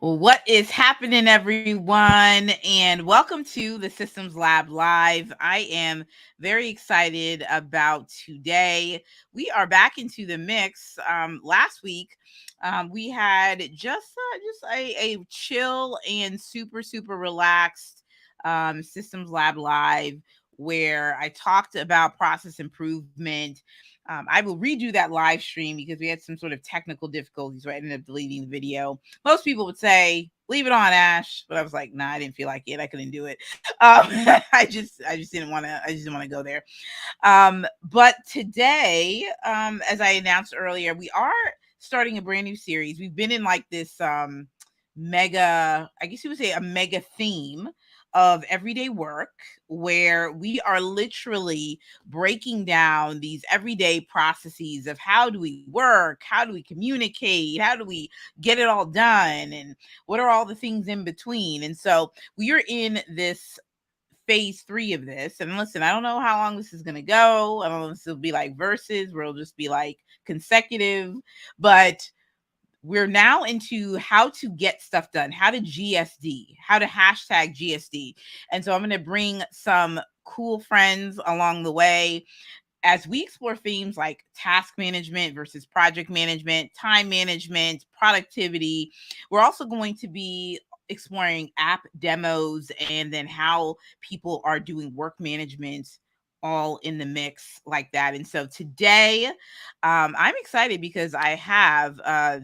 What is happening, everyone? And welcome to the Systems Lab Live. I am very excited about today. We are back into the mix. Last week, we had just a chill and super relaxed Systems Lab Live where I talked about process improvement. I will redo that live stream because we had some sort of technical difficulties, so I ended up deleting the video. Most people would say leave it on, Ash, but I was like, nah, I didn't feel like it. I couldn't do it. I just didn't want to. I just didn't want to go there. But today, as I announced earlier, we are starting a brand new series. We've been in like this mega, I guess you would say a mega theme of everyday work where we are literally breaking down these everyday processes of how do we work, how do we communicate, how do we get it all done, and what are all the things in between. And so we are in this phase 3 of this. And listen, I don't know how long this is going to go. I don't know if this will be like verses where it'll just be like consecutive, but we're now into how to get stuff done, how to GSD, how to hashtag GSD. And so I'm going to bring some cool friends along the way as we explore themes like task management versus project management, time management, productivity. We're also going to be exploring app demos and then how people are doing work management all in the mix like that. And so today, I'm excited because I have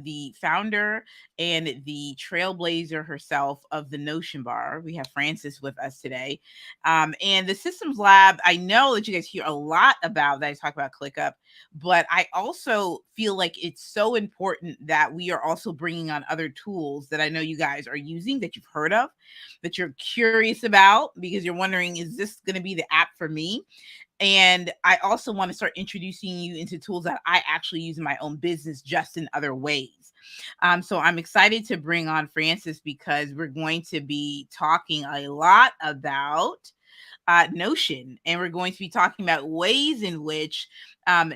the founder and the trailblazer herself of the Notion Bar. We have Frances with us today. And the Systems Lab, I know that you guys hear a lot about that. I talk about ClickUp, but I also feel like it's so important that we are also bringing on other tools that I know you guys are using, that you've heard of, that you're curious about because you're wondering, is this going to be the app for me? And I also want to start introducing you into tools that I actually use in my own business, just in other ways. So I'm excited to bring on Frances because we're going to be talking a lot about Notion, and we're going to be talking about ways in which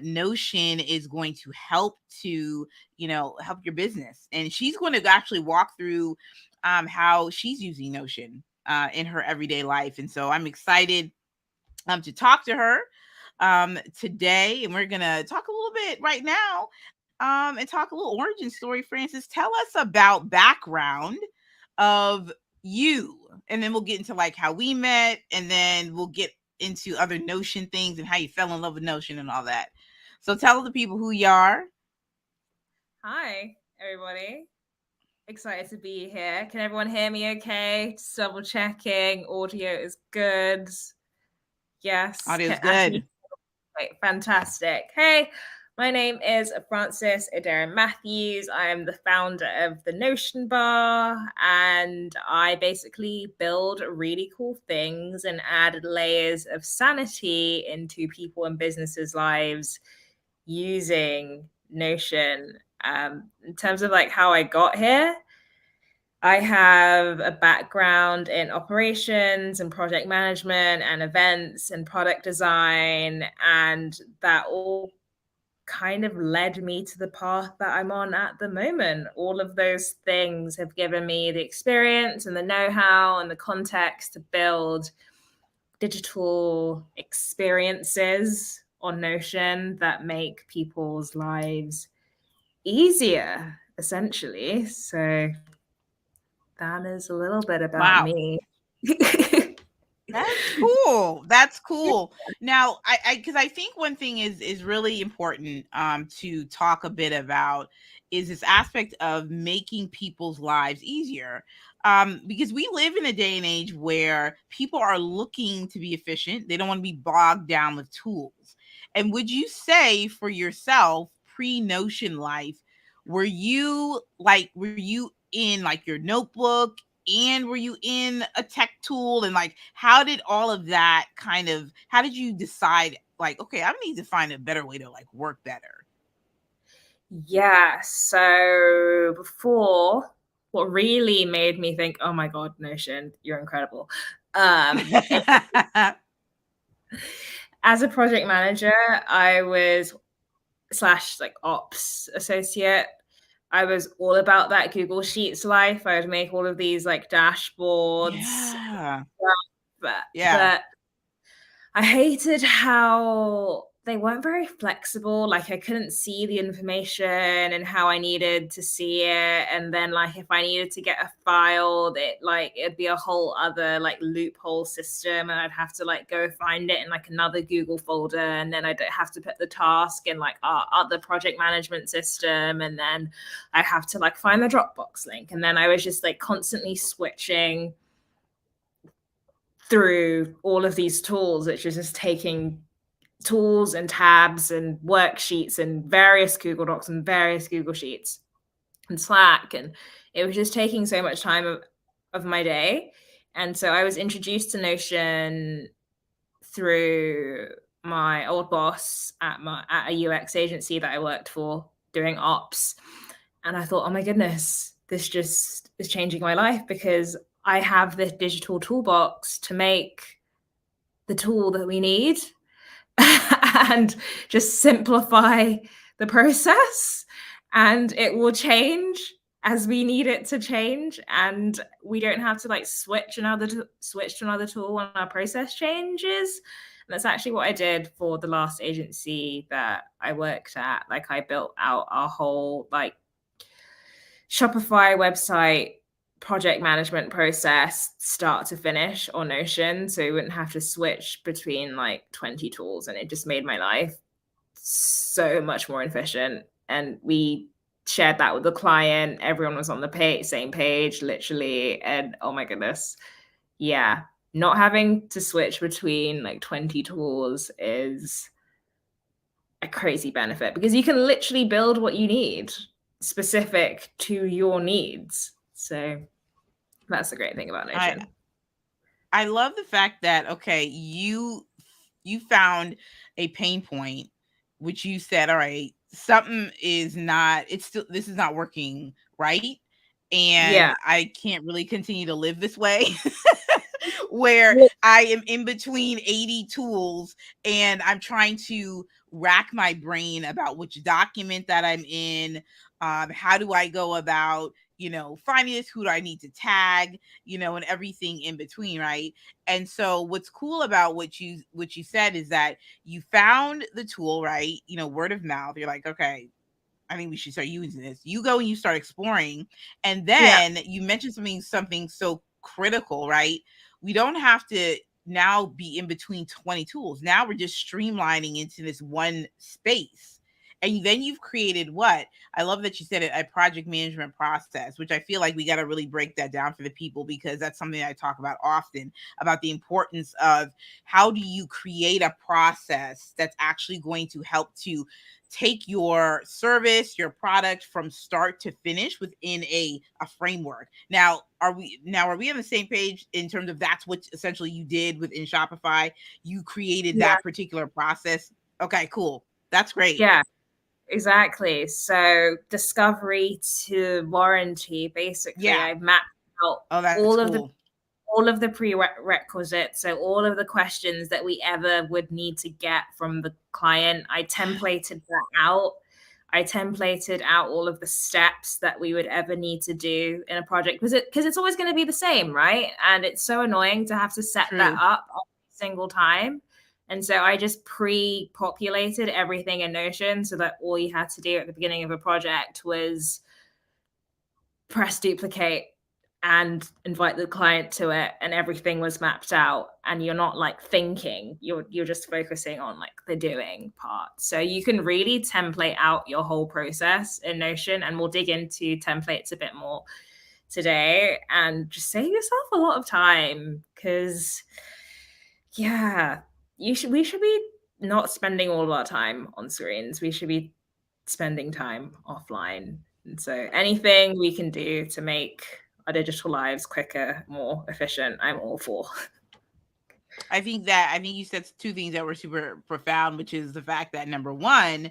Notion is going to help to, help your business. And she's going to actually walk through how she's using Notion in her everyday life. And so I'm excited to talk to her today, and we're gonna talk a little bit right now and talk a little origin story. Frances, tell us about background of you, and then we'll get into like how we met, and then we'll get into other Notion things and how you fell in love with Notion and all that. So tell the people who you are. Hi, everybody. Excited to be here. Can everyone hear me okay? Just double checking. Audio is good. Yes. Audio's good. Great. Fantastic. Hey, my name is Frances Odera Matthews. I am the founder of the Notion Bar, and I basically build really cool things and add layers of sanity into people and businesses' lives using Notion. In terms of like how I got here, I have a background in operations and project management and events and product design, and that all kind of led me to the path that I'm on at the moment. All of those things have given me the experience and the know-how and the context to build digital experiences on Notion that make people's lives easier, essentially. So that is a little bit about me. That's cool. That's cool. Now, because I think one thing is really important to talk a bit about is this aspect of making people's lives easier. Because we live in a day and age where people are looking to be efficient. They don't want to be bogged down with tools. And would you say for yourself, pre-Notion life, were you in like your notebook, and were you in a tech tool, and like how did all of that how did you decide like, okay, I need to find a better way to like work better? Yeah, so before, what really made me think, oh my god, Notion, you're incredible, as a project manager, I was / like ops associate. I was all about that Google Sheets life. I would make all of these like dashboards. Yeah. But I hated how they weren't very flexible. Like I couldn't see the information and how I needed to see it. And then like if I needed to get a file, it'd be a whole other like loophole system, and I'd have to like go find it in like another Google folder, and then I'd have to put the task in like our other project management system, and then I have to like find the Dropbox link. And then I was just like constantly switching through all of these tools, which is just taking tools and tabs and worksheets and various Google Docs and various Google Sheets and Slack. And it was just taking so much time of my day. And so I was introduced to Notion through my old boss at a UX agency that I worked for doing ops. And I thought, oh my goodness, this just is changing my life, because I have this digital toolbox to make the tool that we need and just simplify the process, and it will change as we need it to change, and we don't have to like switch to another tool when our process changes. And that's actually what I did for the last agency that I worked at. Like I built out our whole like Shopify website project management process start to finish on Notion, so we wouldn't have to switch between like 20 tools, and it just made my life so much more efficient. And we shared that with the client. Everyone was on the same page, literally. And oh my goodness, yeah, not having to switch between like 20 tools is a crazy benefit, because you can literally build what you need specific to your needs. So that's the great thing about Notion. I love the fact that, okay, you found a pain point, which you said, all right, something is not, this is not working right. And I can't really continue to live this way where I am in between 80 tools and I'm trying to rack my brain about which document that I'm in. How do I go about, finding this? Who do I need to tag, and everything in between, right? And so what's cool about what you said is that you found the tool, right? Word of mouth. You're like, okay, I think we should start using this. You go and you start exploring. And then you mentioned something so critical, right? We don't have to now be in between 20 tools. Now we're just streamlining into this one space. And then you've created what? I love that you said it, a project management process, which I feel like we got to really break that down for the people, because that's something I talk about often, about the importance of how do you create a process that's actually going to help to take your service, your product from start to finish within a framework. Now, are we on the same page in terms of that's what essentially you did within Shopify? You created that particular process. Okay, cool. That's great. Yeah, exactly. So discovery to warranty, basically, I've mapped out all of the prerequisites. So all of the questions that we ever would need to get from the client, I templated that out. I templated out all of the steps that we would ever need to do in a project, because it's always going to be the same, right? And it's so annoying to have to set that up every single time. And so I just pre-populated everything in Notion so that all you had to do at the beginning of a project was press duplicate and invite the client to it, and everything was mapped out, and you're not like thinking, you're just focusing on like the doing part. So you can really template out your whole process in Notion, and we'll dig into templates a bit more today and just save yourself a lot of time, because we should be not spending all of our time on screens. We should be spending time offline. And so anything we can do to make our digital lives quicker, more efficient, I'm all for. I think you said two things that were super profound, which is the fact that number one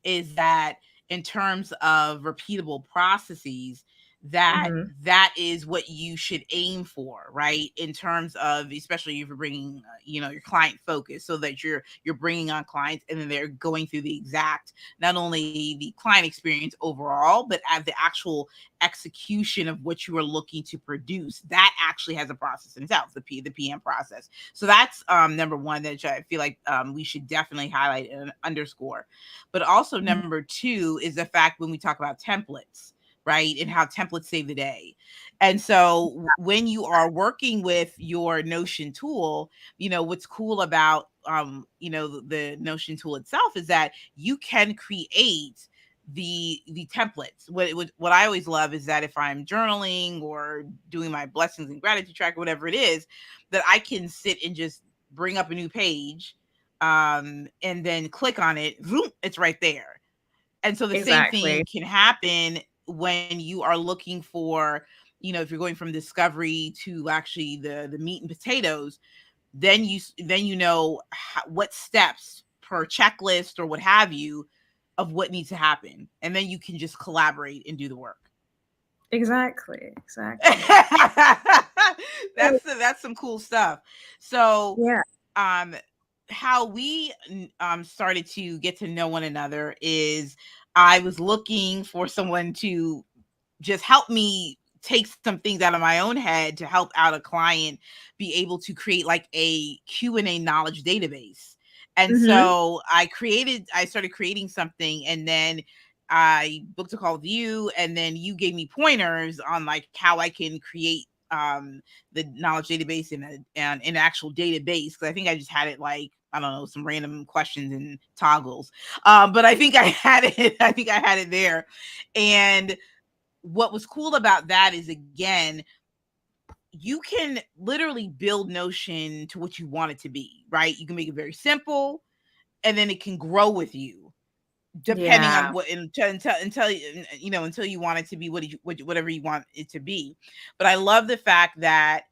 is that in terms of repeatable processes, that Mm-hmm. that is what you should aim for, right? In terms of, especially if you're bringing your client focus, so that you're bringing on clients and then they're going through the exact, not only the client experience overall, but at the actual execution of what you are looking to produce. That actually has a process in itself, the PM process. So that's number one that I feel like we should definitely highlight and underscore. But also number two is the fact when we talk about templates, right? And how templates save the day. And so when you are working with your Notion tool, what's cool about the Notion tool itself is that you can create the templates. What I always love is that if I'm journaling or doing my blessings and gratitude track, whatever it is, that I can sit and just bring up a new page, and then click on it, boom, it's right there. And so the same Exactly. thing can happen when you are looking for, if you're going from discovery to actually the meat and potatoes, then you know what steps per checklist or what have you of what needs to happen, and then you can just collaborate and do the work. Exactly. That's some cool stuff. So Yeah. how we started to get to know one another is I was looking for someone to just help me take some things out of my own head to help out a client be able to create like a Q&A knowledge database. And Mm-hmm. so I started creating something, and then I booked a call with you, and then you gave me pointers on like how I can create the knowledge database in an actual database, because I think I just had it like, I don't know, some random questions and toggles, but I think I had it. I think I had it there. And what was cool about that is, again, you can literally build Notion to what you want it to be, right? You can make it very simple, and then it can grow with you depending on Yeah. what, until you want it to be whatever you want it to be. But I love the fact that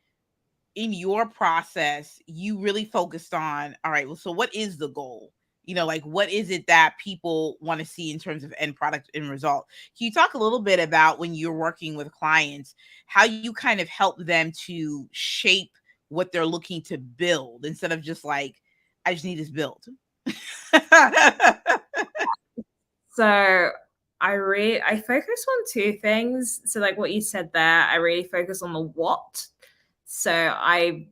in your process, you really focused on, all right, well, so what is the goal? Like, what is it that people want to see in terms of end product and result? Can you talk a little bit about when you're working with clients, how you kind of help them to shape what they're looking to build instead of just like, I just need this built? So I focus on two things. So like what you said there, I really focus on the what. So I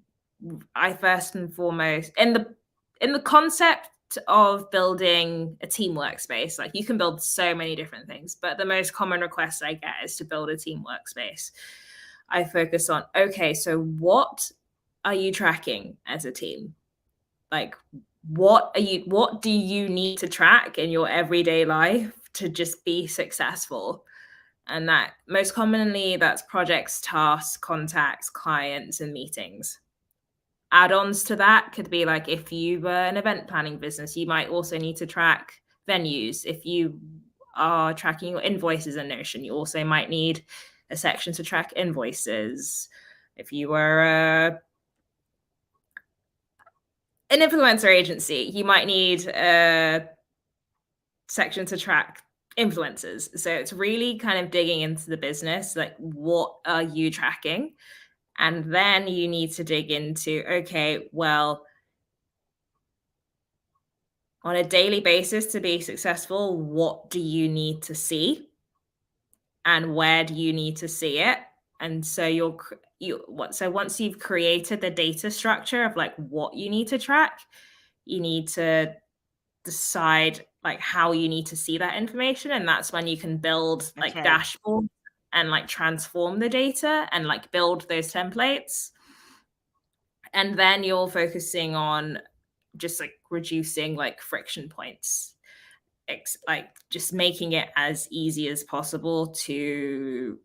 first and foremost in the concept of building a team workspace, like you can build so many different things, but the most common request I get is to build a team workspace. I focus on, okay, so what are you tracking as a team? Like what do you need to track in your everyday life to just be successful? And that most commonly that's projects, tasks, contacts, clients, and meetings. Add-ons to that could be like if you were an event planning business, you might also need to track venues. If you are tracking your invoices in Notion, you also might need a section to track invoices. If you were an influencer agency, you might need a section to track influencers. So it's really kind of digging into the business, like what are you tracking? And then you need to dig into, okay, well, on a daily basis to be successful, what do you need to see? And where do you need to see it? And so so once you've created the data structure of like what you need to track, you need to decide like how you need to see that information, and that's when you can build That's like right. dashboards and like transform the data and like build those templates. And then you're focusing on just like reducing like friction points, like just making it as easy as possible to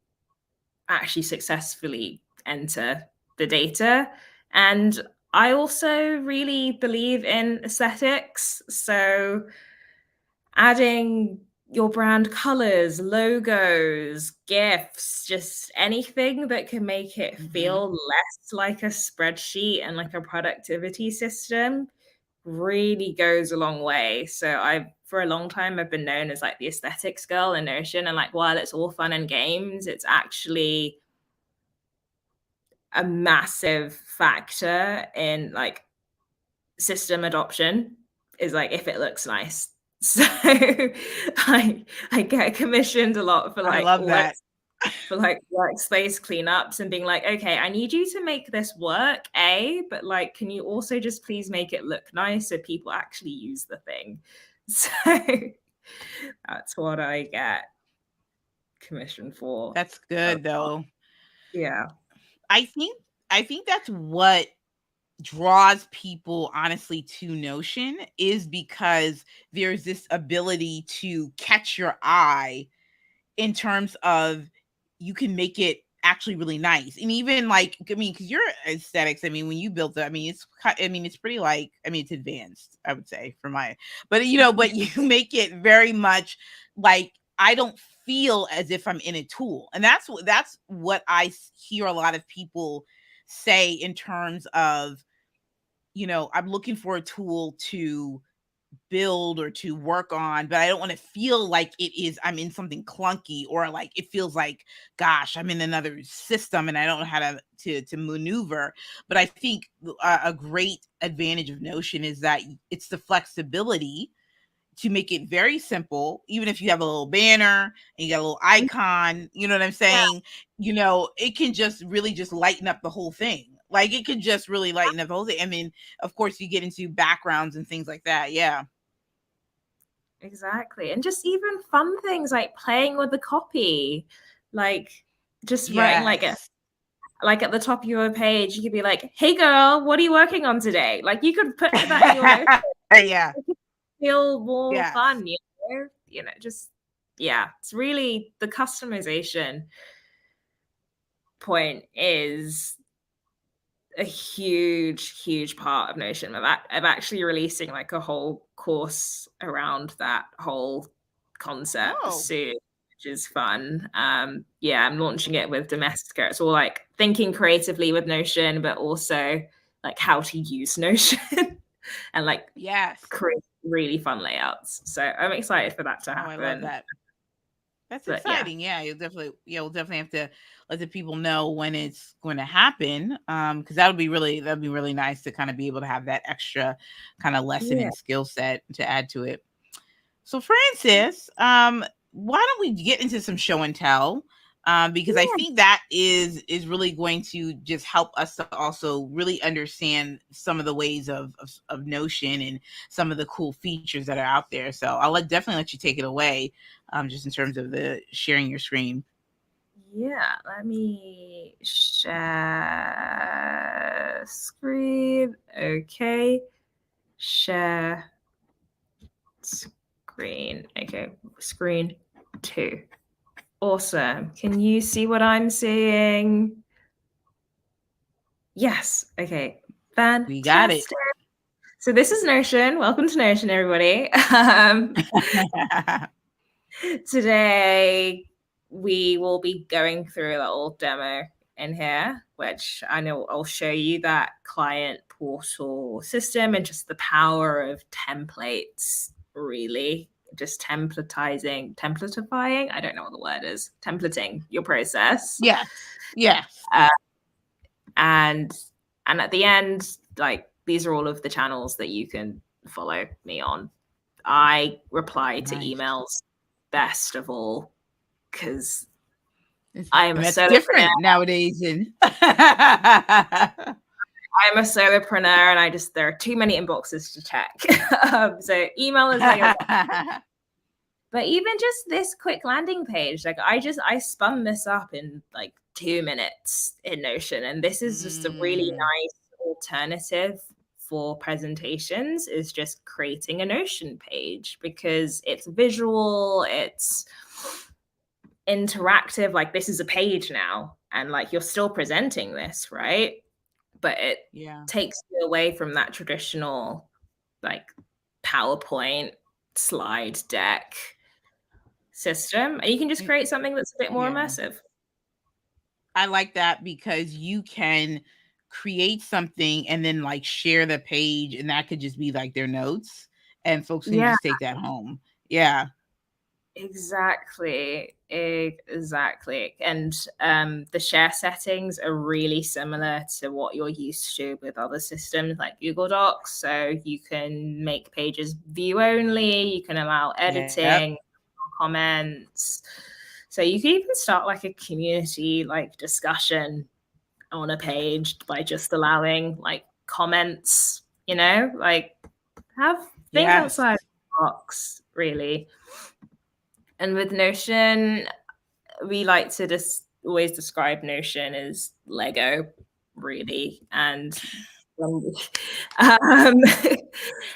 actually successfully enter the data. And I also really believe in aesthetics, so adding your brand colors, logos, GIFs, just anything that can make it Mm-hmm. feel less like a spreadsheet and like a productivity system really goes a long way. So for a long time, I've been known as like the aesthetics girl in Notion. And like, while it's all fun and games, it's actually a massive factor in like system adoption is like if it looks nice. So I get commissioned a lot for I like love that. workspace cleanups and being like, okay, I need you to make this work, but like, can you also just please make it look nice so people actually use the thing? So that's what I get commissioned for. That's good though. Yeah. I think that's what draws people honestly to Notion, is because there's this ability to catch your eye in terms of you can make it actually really nice. And even like, I mean, because your aesthetics, I mean, when you built it, I mean, it's pretty like, I mean, it's advanced, I would say, for my, but but you make it very much like, I don't feel as if I'm in a tool. And that's what I hear a lot of people say in terms of, I'm looking for a tool to build or to work on, but I don't want to feel like I'm in something clunky, or like it feels like, gosh, I'm in another system and I don't know how to maneuver. But I think a great advantage of Notion is that it's the flexibility to make it very simple. Even if you have a little banner and you got a little icon, you know what I'm saying? Yeah. It can just really just lighten up the whole thing. Like it could just really lighten up the whole thing. I mean, of course you get into backgrounds and things like that. Yeah. Exactly. And just even fun things like playing with the copy, like just writing like at the top of your page, you could be like, hey girl, what are you working on today? Like you could put that in your notes. Yeah. It could feel more fun, just, it's really the customization point is a huge part of Notion. Of actually releasing like a whole course around that whole concept soon, which is fun. I'm launching it with Domestica. It's all like thinking creatively with Notion, but also like how to use Notion and like create really fun layouts. So I'm excited for that to happen. I love that. That's exciting. Yeah, we'll definitely have to let the people know when it's going to happen. Because that'd be really nice to kind of be able to have that extra kind of lesson and skill set to add to it. So Frances, why don't we get into some show and tell? Because I think that is really going to just help us to also really understand some of the ways of Notion and some of the cool features that are out there. So I'll definitely let you take it away, just in terms of the sharing your screen. Yeah, let me share screen. Okay, share screen. Okay, screen 2. Awesome. Can you see what I'm seeing? Yes. Okay. Fantastic. We got it. So this is Notion. Welcome to Notion, everybody. Today, we will be going through a little demo in here, which I know I'll show you that client portal system and just the power of templates, really. Just templatifying. I don't know what the word is. Templating your process. Yes. And at the end, like, these are all of the channels that you can follow me on. I reply to emails best of all because I am a solopreneur different nowadays. And I'm a solopreneur, and there are too many inboxes to check. So email is like, but even just this quick landing page, like I spun this up in like 2 minutes in Notion, and this is just a really nice alternative for presentations, is just creating a Notion page because it's visual, it's interactive. Like, this is a page now, and like you're still presenting this, right? But it takes you away from that traditional like PowerPoint slide deck system, and you can just create something that's a bit more immersive. I like that because you can create something and then like share the page, and that could just be like their notes, and folks can just take that home. Yeah. Exactly. And the share settings are really similar to what you're used to with other systems like Google Docs. So you can make pages view only, you can allow editing, comments. So you can even start like a community like discussion on a page by just allowing like comments, like think outside the box, really. And with Notion, we like to just always describe Notion as Lego, really. And and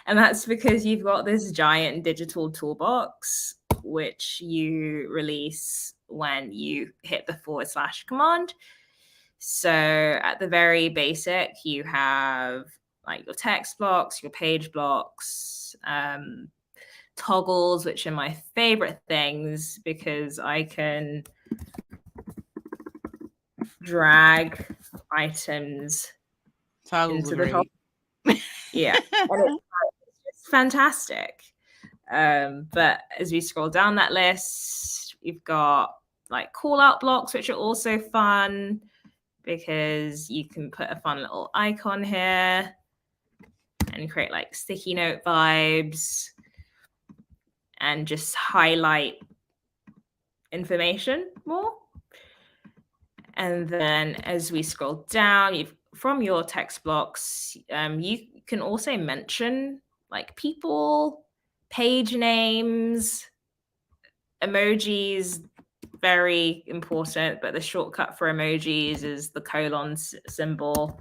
that's because you've got this giant digital toolbox, which you release when you hit the / command. So at the very basic, you have like your text blocks, your page blocks, toggles, which are my favorite things because I can drag items Toggles into the top. Yeah, and it's fantastic. But as we scroll down that list, you've got like call out blocks, which are also fun because you can put a fun little icon here and create like sticky note vibes and just highlight information more. And then as we scroll down, from your text blocks, you can also mention like people, page names, emojis, very important, but the shortcut for emojis is the colon symbol.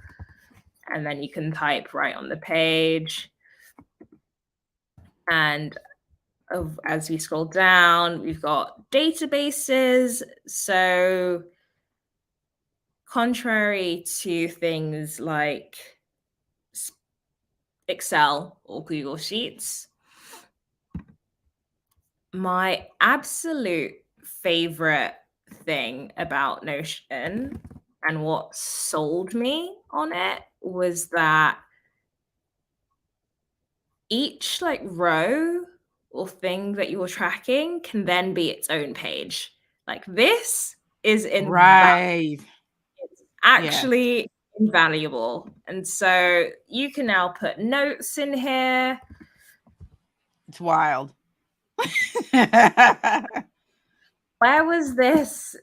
And then you can type right on the page. And as we scroll down, we've got databases. So contrary to things like Excel or Google Sheets, my absolute favorite thing about Notion and what sold me on it was that each like row or thing that you're tracking can then be its own page. Like this is Right. It's actually invaluable. And so you can now put notes in here. It's wild. Where was this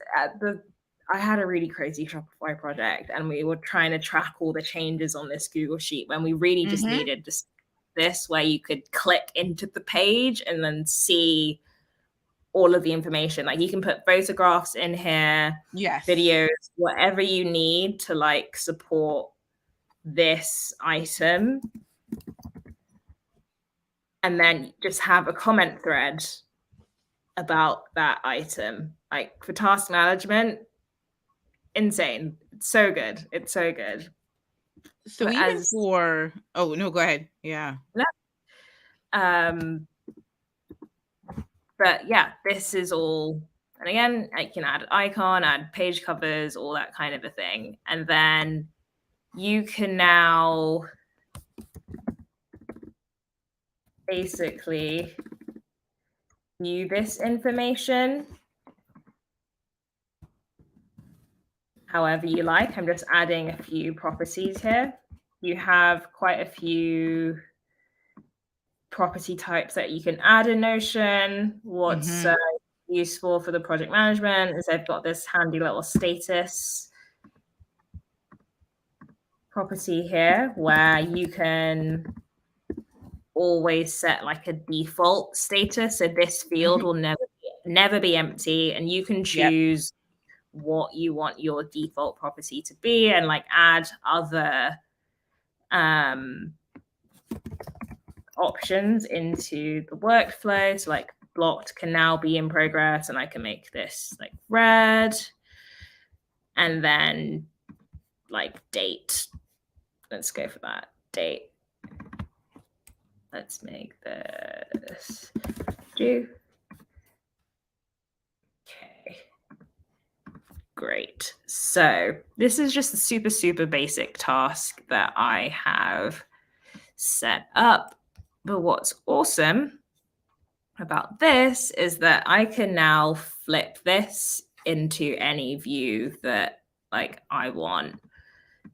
I had a really crazy Shopify project and we were trying to track all the changes on this Google Sheet when we really just needed this where you could click into the page and then see all of the information. Like you can put photographs in here, videos, whatever you need to like support this item. And then just have a comment thread about that item. Like for task management, insane. It's so good. It's so good. So oh no, go ahead. Yeah. But yeah, this is all, and again, I can add an icon, add page covers, all that kind of a thing. And then you can now basically view this information however you like. I'm just adding a few properties here. You have quite a few property types that you can add in Notion. What's useful for the project management is I've got this handy little status property here where you can always set like a default status. So this field will never be empty, and you can choose what you want your default property to be and like add other options into the workflow. So like blocked can now be in progress, and I can make this like red, and then like date. Let's go for that date. Let's make this due. Okay, Great. So this is just a super, super basic task that I have set up. But what's awesome about this is that I can now flip this into any view that like I want.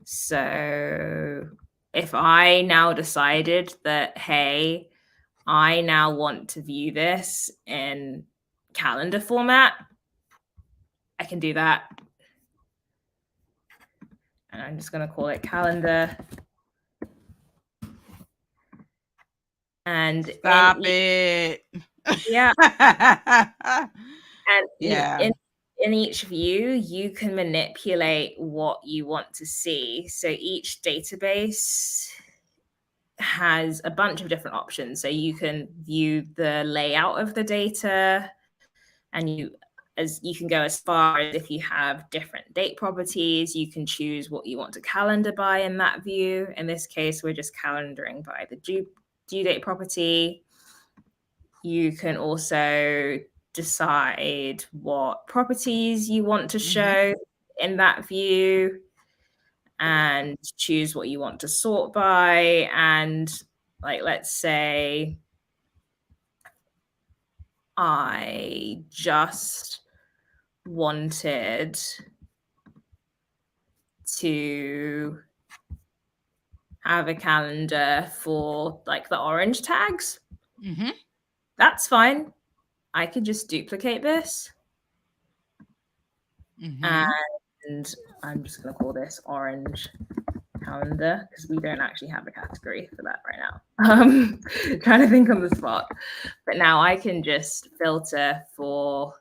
So if I now decided that, hey, I now want to view this in calendar format, I can do that. And I'm just going to call it calendar. And Stop it. Yeah. And yeah. in each view, you can manipulate what you want to see. So each database has a bunch of different options. So you can view the layout of the data, and you can go as far as, if you have different date properties, you can choose what you want to calendar by in that view. In this case, we're just calendaring by the due date property. You can also decide what properties you want to show in that view, and choose what you want to sort by. And like, let's say I just wanted to have a calendar for like the orange tags. That's fine. I could just duplicate this. And I'm just going to call this orange calendar, because we don't actually have a category for that right now. Trying to think on the spot. But now I can just filter for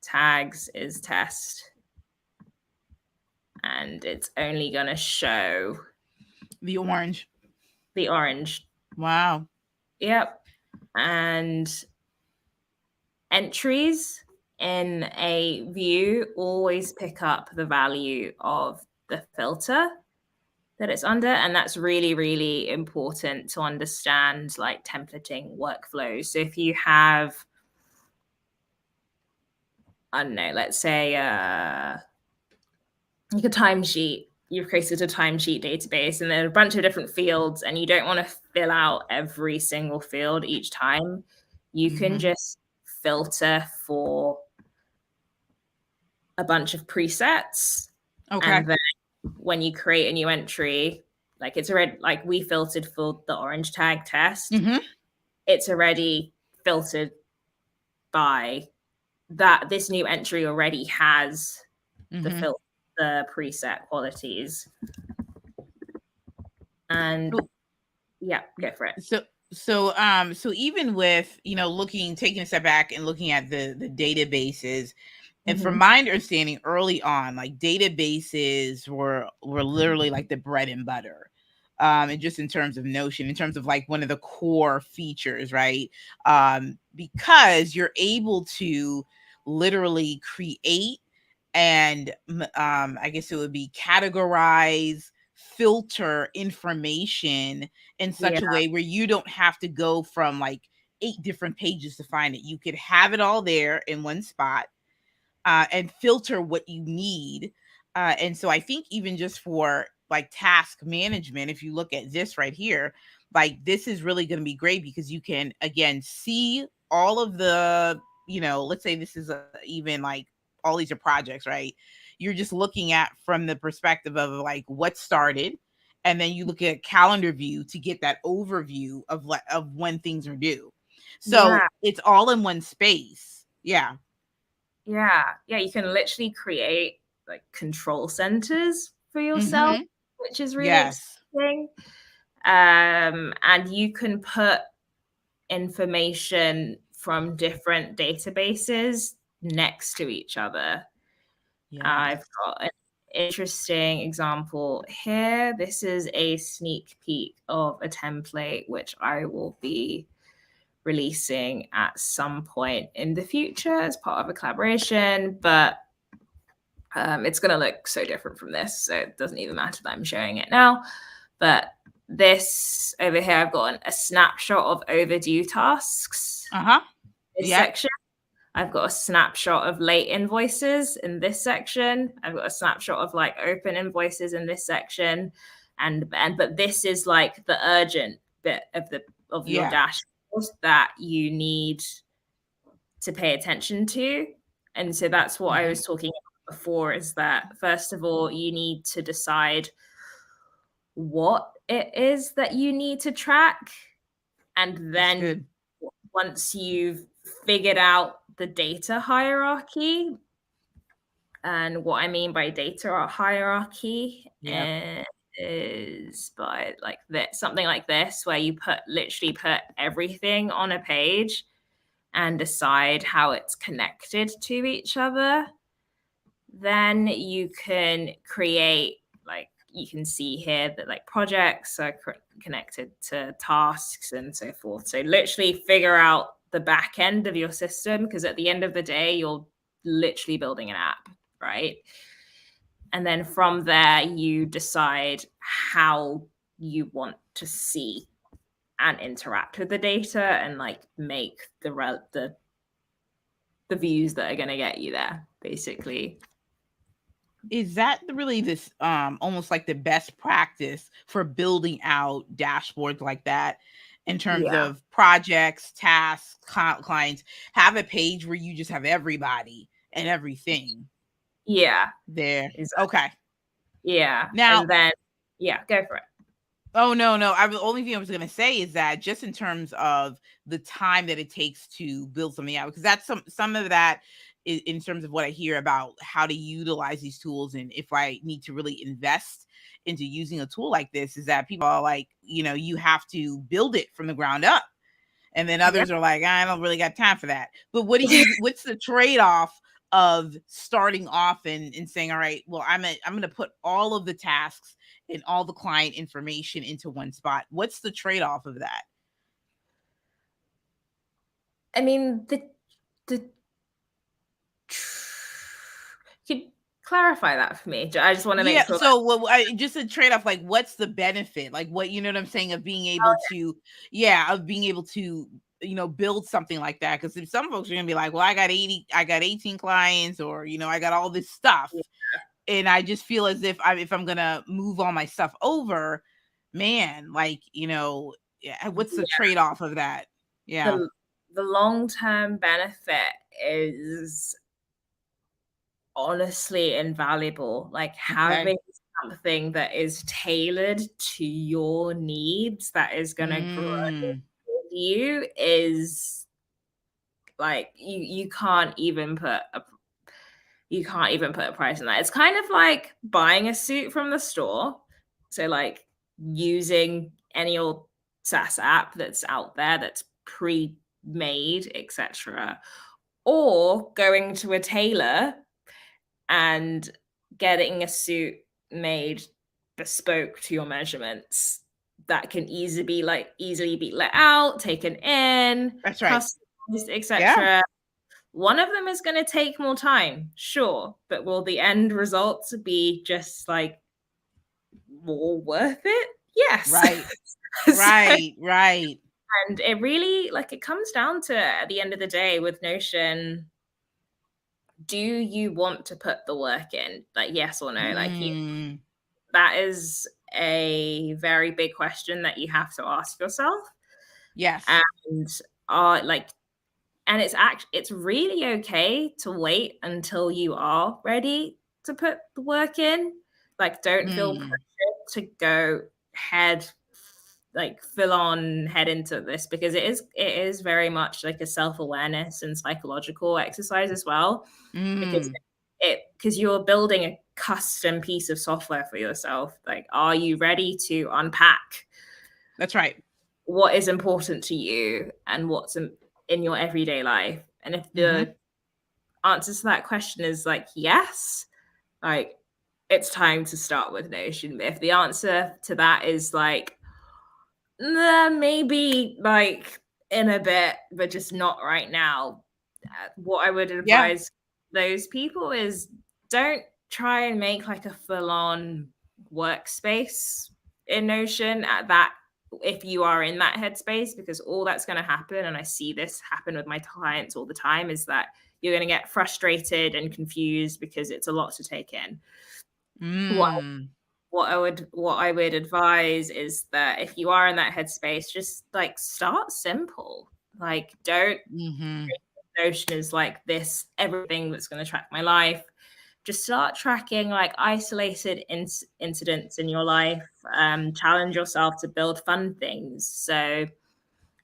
tags is test, and it's only going to show the orange. Wow. Yep. And entries in a view always pick up the value of the filter that it's under. And that's really, really important to understand, like templating workflows. So if you have, I don't know, let's say like a timesheet, you've created a timesheet database, and there are a bunch of different fields, and you don't want to fill out every single field each time. You can just filter for a bunch of presets. Okay. And then when you create a new entry, like it's already, like we filtered for the orange tag test, it's already filtered by that. This new entry already has the preset qualities. And yeah, go for it. So even with, taking a step back and looking at the databases, and from my understanding early on, like databases were literally like the bread and butter. And just in terms of Notion, in terms of like one of the core features, right? Because you're able to literally create and I guess it would be categorize, filter information in such a way where you don't have to go from like 8 different pages to find it. You could have it all there in one spot. And filter what you need. And so I think even just for like task management, if you look at this right here, like this is really going to be great, because you can, again, see all of the, let's say this is even like all these are projects, right? You're just looking at from the perspective of like what started. And then you look at calendar view to get that overview of when things are due. So it's all in one space. Yeah. You can literally create like control centers for yourself, which is really exciting. And you can put information from different databases next to each other. I've got an interesting example here. This is a sneak peek of a template which I will be releasing at some point in the future as part of a collaboration, but it's going to look so different from this, so it doesn't even matter that I'm showing it now. But this over here, I've got a snapshot of overdue tasks. This section. I've got a snapshot of late invoices in this section. I've got a snapshot of like open invoices in this section. But this is like the urgent bit of your dashboard that you need to pay attention to. And so that's what I was talking about before, is that first of all, you need to decide what it is that you need to track. And then once you've figured out the data hierarchy, and what I mean by data hierarchy is by like this, something like this, where you literally put everything on a page and decide how it's connected to each other. Then you can create, like you can see here that like projects are connected to tasks and so forth. So literally figure out the back end of your system, because at the end of the day, you're literally building an app, right? And then from there, you decide how you want to see and interact with the data and like make the views that are going to get you there, basically. Is that really this almost like the best practice for building out dashboards like that in terms of projects, tasks, clients? Have a page where you just have everybody and everything there. Exactly. Okay. Now, and then go for it. Oh, no. The only thing I was going to say is that just in terms of the time that it takes to build something out, because that's some of that in terms of what I hear about how to utilize these tools. And if I need to really invest into using a tool like this, is that people are like, you have to build it from the ground up. And then others are like, I don't really got time for that. But what's the trade-off of starting off and saying, all right, well, I'm going to put all of the tasks and all the client information into one spot? What's the trade-off of that? I mean, could clarify that for me? I just want to make sure. So just a trade-off, like what's the benefit? Like what, you know what I'm saying, of being able to build something like that? Because if some folks are gonna be like, well, I got 18 clients, or I got all this stuff, and I just feel as if I'm gonna move all my stuff over, man, like what's the trade-off of that? The long-term benefit is honestly invaluable. Like having something that is tailored to your needs, that is going to grow with you, is like you can't even put a price on that. It's kind of like buying a suit from the store. So like using any old SaaS app that's out there that's pre-made, etc., or going to a tailor and getting a suit made bespoke to your measurements that can easily be let out, taken in, that's right, customized, etc. One of them is going to take more time, sure, but will the end results be just like more worth it? Yes. Right. Right. And it really, like, it comes down to, at the end of the day with Notion, do you want to put the work in? Like, yes or no? Like, that is a very big question that you have to ask yourself. Yes. And it's really okay to wait until you are ready to put the work in. Like, don't feel pressured to go full on head into this, because it is very much like a self-awareness and psychological exercise as well. Because you're building a custom piece of software for yourself. Like, are you ready to unpack? That's right. What is important to you and what's in your everyday life? And if the answer to that question is like yes, like it's time to start with Notion. If the answer to that is like maybe like in a bit, but just not right now, what I would advise those people is don't try and make like a full-on workspace in Notion at that if you are in that headspace, because all that's going to happen, and I see this happen with my clients all the time, is that you're going to get frustrated and confused because it's a lot to take in. What I would advise is that if you are in that headspace, just like start simple. Like, don't Notion is like this everything that's going to track my life. Just start tracking like isolated incidents in your life. Challenge yourself to build fun things. So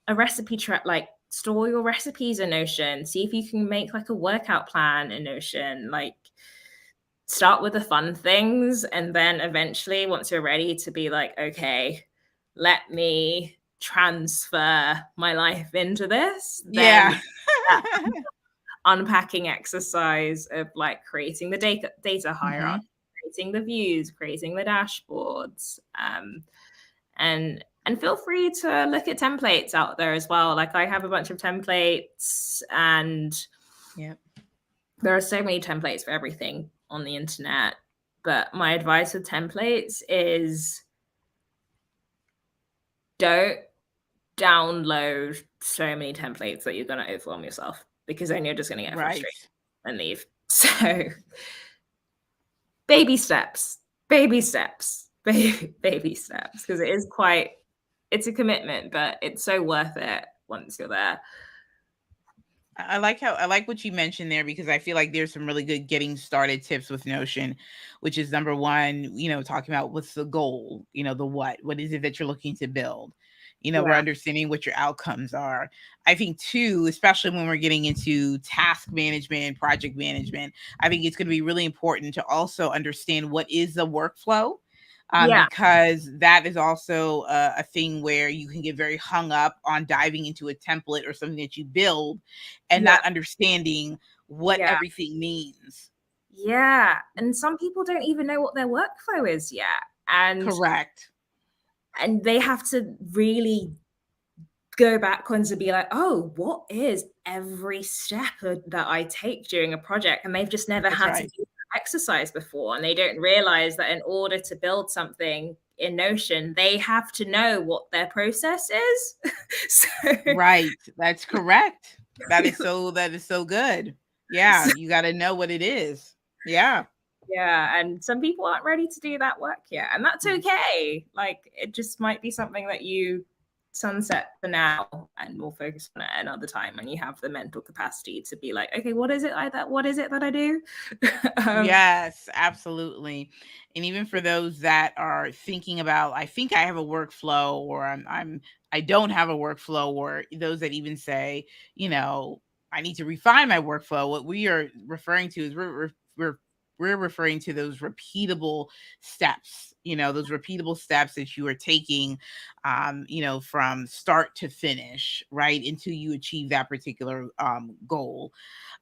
a recipe track, like store your recipes in Notion. See if you can make like a workout plan in Notion. Like, start with the fun things, and then eventually, once you're ready to be like, okay, let me transfer my life into this, then unpacking exercise of like creating the data hierarchy, creating the views, creating the dashboards, and feel free to look at templates out there as well. Like, I have a bunch of templates, and there are so many templates for everything on the internet. But my advice with templates is don't download so many templates that you're going to overwhelm yourself, because then you're just going to get frustrated and leave. So baby steps, because it's a commitment, but it's so worth it once you're there. I like what you mentioned there, because I feel like there's some really good getting started tips with Notion, which is number one, talking about what's the goal, the what is it that you're looking to build? We're understanding what your outcomes are. I think too, especially when we're getting into task management, project management, I think it's going to be really important to also understand what is the workflow. Because that is also a thing where you can get very hung up on diving into a template or something that you build and not understanding what everything means. And some people don't even know what their workflow is yet. And correct. And they have to really go backwards and be like, oh, what is every step that I take during a project? And they've just never had to do that exercise before. And they don't realize that in order to build something in Notion, they have to know what their process is. Right. That's correct. That is so good. Yeah. You got to know what it is. Yeah. Yeah. And some people aren't ready to do that work yet. And that's okay. Like, it just might be something that you sunset for now, and we'll focus on it another time when you have the mental capacity to be like, okay, what is it that I do? Yes, absolutely. And even for those that are thinking about, I think I have a workflow, or I don't have a workflow, or those that even say, I need to refine my workflow. What we are referring to is we're referring to those repeatable steps, those repeatable steps that you are taking, from start to finish, right, until you achieve that particular goal.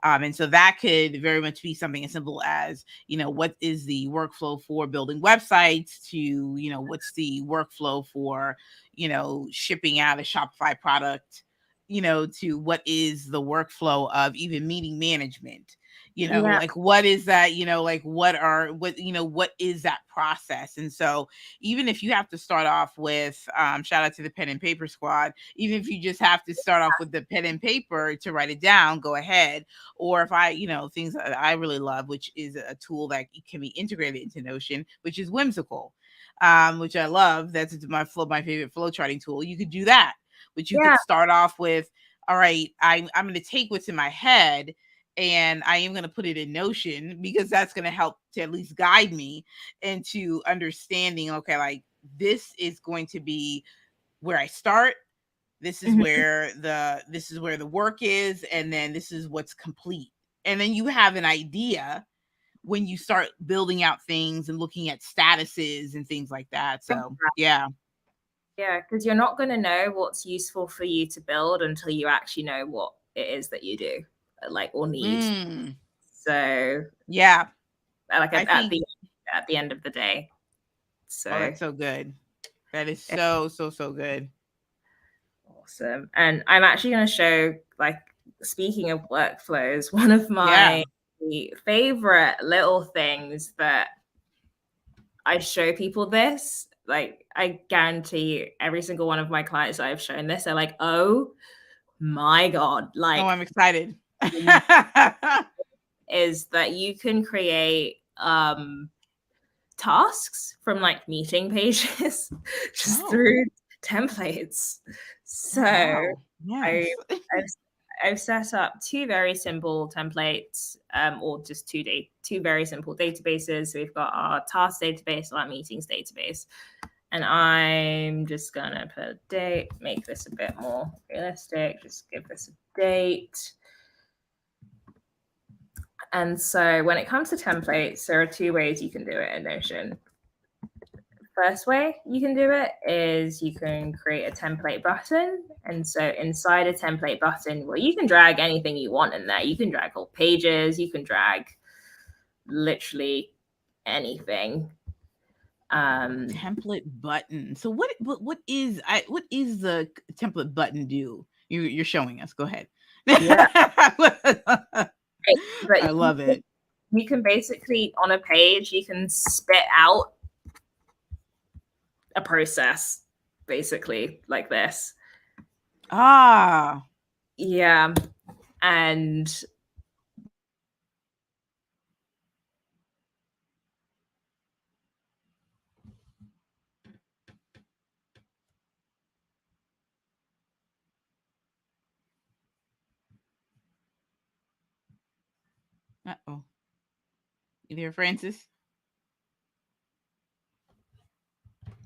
And so that could very much be something as simple as, what is the workflow for building websites, to, what's the workflow for, shipping out a Shopify product, to what is the workflow of even meeting management. Like, what is that, like what is that process? And so even if you have to start off with, shout out to the pen and paper squad, even if you just have to start off with the pen and paper to write it down, go ahead. Or if things that I really love, which is a tool that can be integrated into Notion, which is Whimsical, which I love. That's my favorite flow charting tool. You could do that, which you could start off with, all right, I'm going to take what's in my head, and I am going to put it in Notion, because that's going to help to at least guide me into understanding, okay, like, this is going to be where I start. This is where the work is. And then this is what's complete. And then you have an idea when you start building out things and looking at statuses and things like that. So, yeah. Yeah, because you're not going to know what's useful for you to build until you actually know what it is that you do, like, or need. So yeah, like at the end of the day. So that's so good. That is so good. Awesome. And I'm actually going to show, like, speaking of workflows, one of my favorite little things that I show people this Like, I guarantee every single one of my clients that I've shown this, they're like, oh my God. Like, oh, I'm excited. is that you can create tasks from like meeting pages just through templates. So wow. Yes. I've set up two very simple templates, or just two very simple databases. So we've got our task database and our meetings database. And I'm just gonna put a date, make this a bit more realistic, just give this a date. And so when it comes to templates, there are two ways you can do it in Notion. First way you can do it is you can create a template button. And so inside a template button, well, you can drag anything you want in there. You can drag whole pages, you can drag literally anything. Template button. So what is the template button do? You're showing us. Go ahead. Yeah. I love it. You can basically, on a page, you can spit out a process, basically, like this. Ah. Yeah. And uh-oh. You there, Frances?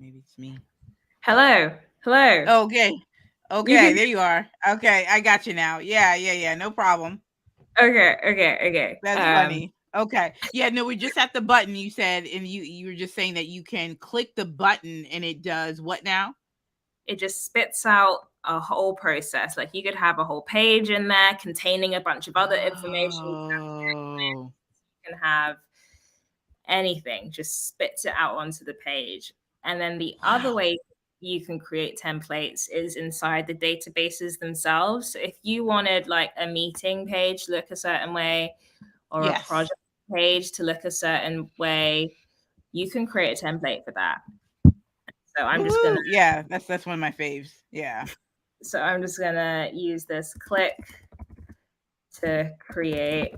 Maybe it's me. Hello. Okay. There you are. Okay, I got you now. Yeah. No problem. Okay. That's funny. Okay. Yeah, no, we're just at the button you said, and you were just saying that you can click the button and it does what now? It just spits out a whole process. Like, you could have a whole page in there containing a bunch of other information. Oh. You can have anything, just spits it out onto the page. And then the other way you can create templates is inside the databases themselves. So if you wanted like a meeting page to look a certain way, or a project page to look a certain way, you can create a template for that. So I'm just gonna, that's one of my faves. Yeah. So I'm just gonna use this click to create